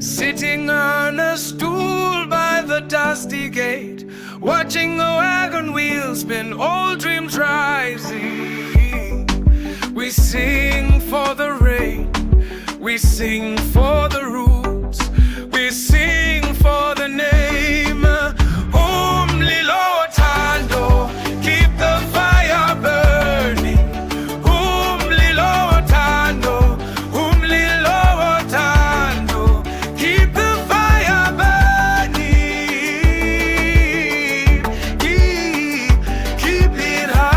Sitting on a stool by the dusty gate, watching the wagon wheels spin, old dreams rising. We sing for the rain, we sing for the roots, we sing for the name. Umlilo Tando, keep the fire burning. Umlilo Tando, Umlilo Tando, keep the fire burning. Keep it high.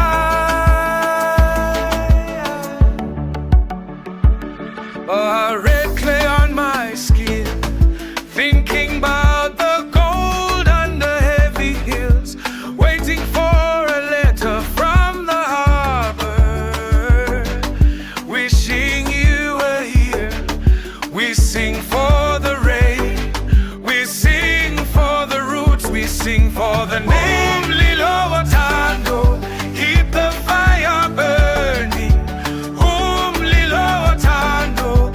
Red clay on my skin, thinking about the gold under heavy hills, waiting for a letter from the harbor, wishing you were here. We sing for the rain, we sing for the roots, we sing for the name. Lilo Tando, keep the fire burning. Lilo Tando,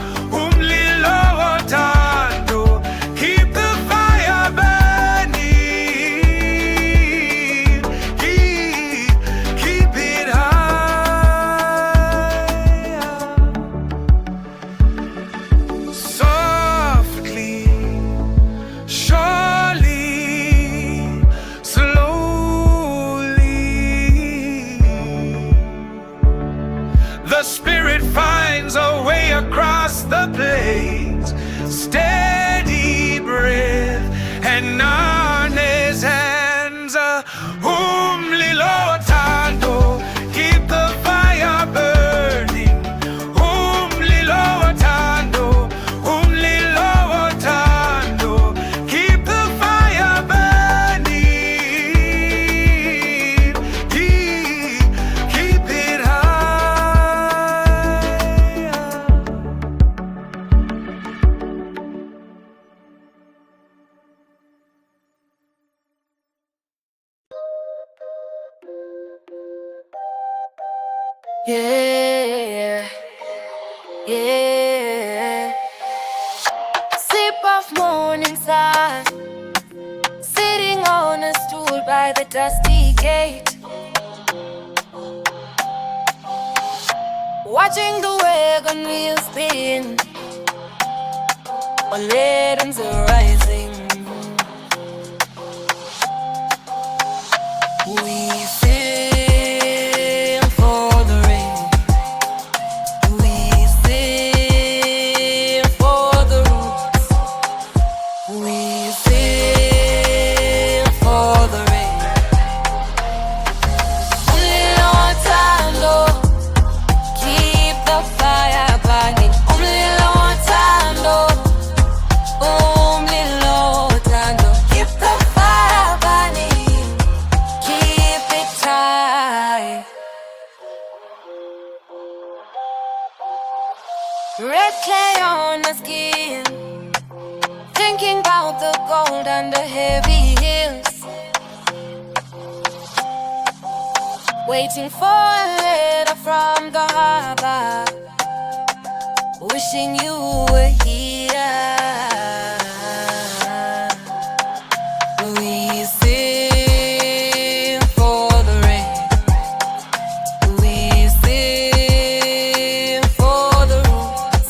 Lilo Tando, keep the fire burning. Keep it high. Softly, surely, slowly, the spirit finds a way across the plains. Steady breath and on his hands. Lilo Tando, keep the fire burning. Lilo Tando, Lilo Tando, keep the fire burning. Keep it high. Yeah, yeah. Sip of morning sun, sitting on a stool by the dusty gate, watching the wagon wheels spin, while lanterns are rising. We sing for the rain, we sing for the roots, we sing for the rain. Lilo Tando, keep the fire burning. Lilo Tando, Lilo Tando, keep the fire burning. Keep it tight. Red clay on the skin, thinking about the gold under heavy hills, waiting for a letter from the harbor, wishing you were here. We sing for the rain, we sing for the roots,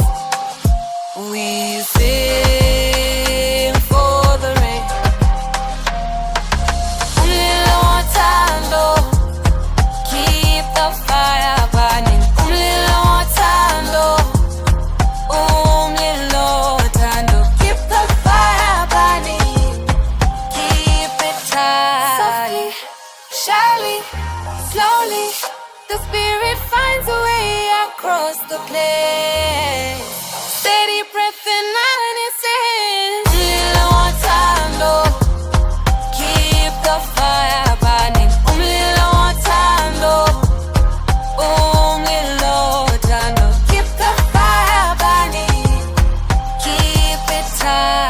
we sing for the rain. Lilo Tando, keep the fire burning. Lilo Tando, Lilo Tando, keep the fire burning. Keep it tight. Softly, surely, slowly, the spirit finds a way across the place. Steady breath and on his hands. Lilo Tando, keep the fire burning. Lilo Tando, Lilo Tando, keep the fire burning. Keep it tight.